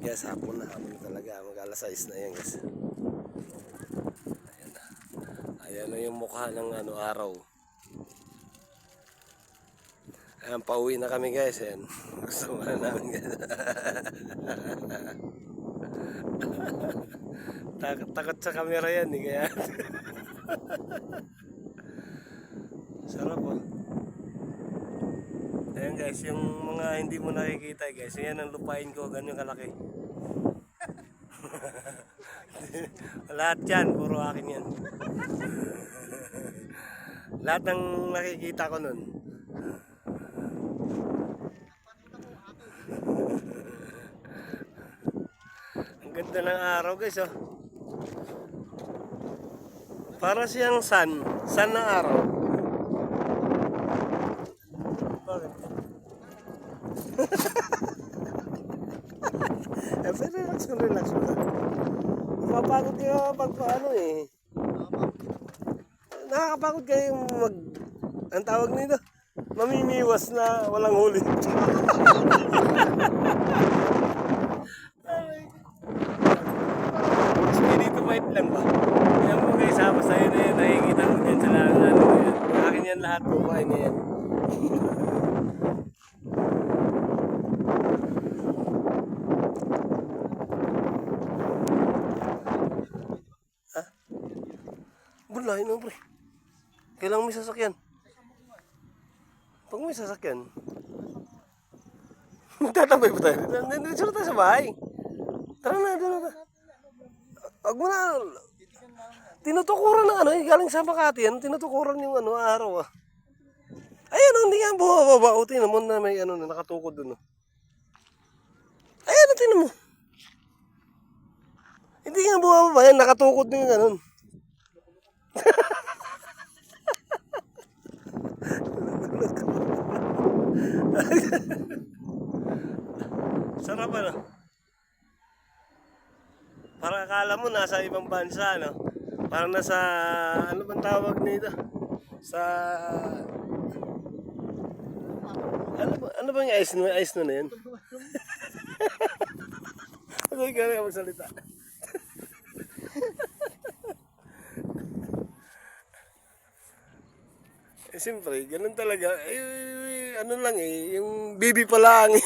guys, hapon na talaga. Mag-alas 6 na yan guys. Ayan na. Ayan na yung mukha ng araw. Ayan, pauwi na kami guys. Ayan. Gusto mo na namin guys. Takot sa camera yan eh. Kaya sarap oh. Ayan guys, yung mga hindi mo nakikita guys, yan ang lupain ko, ganyan kalaki. Lahat yan, puro akin yan. Lahat ng nakikita ko nun. Ang ganda ng araw guys oh. Para siyang sun ng araw. Relax mo. Mapapagod kayo pag paano eh. Nakakapagod kayo ang tawag nito, mamimiwas na walang huli. Dito bait lang ba? Yan mo guys, habang sa'yo na yan, nakikita mo dyan sa lahat na yan. Akin yan lahat, buhay na yan. Bulay no pre. Kailangan may sasakyan. Pag may sasakyan, magtatambay pa tayo. Nandito tayo sa bahay. Tara na, doon na. Huwag mo na. Tinutukuran ng galing sa Makati yan. Tinutukuran yung araw ah. Ayan, hindi nga bumababa. O, tinan mo na may na nakatukod doon. Ayan, tinan mo. Hindi nga bumababa yan. Nakatukod na yung ganun. Sarap ano? Para akala mo nasa ibang bansa no? Para nasa ano bang tawag nito? Sa ano bang ice no? Ice no na yan? Ano yung gano'n magsalita? Siyempre, ganun talaga. Ano lang eh, yung baby pa lang eh.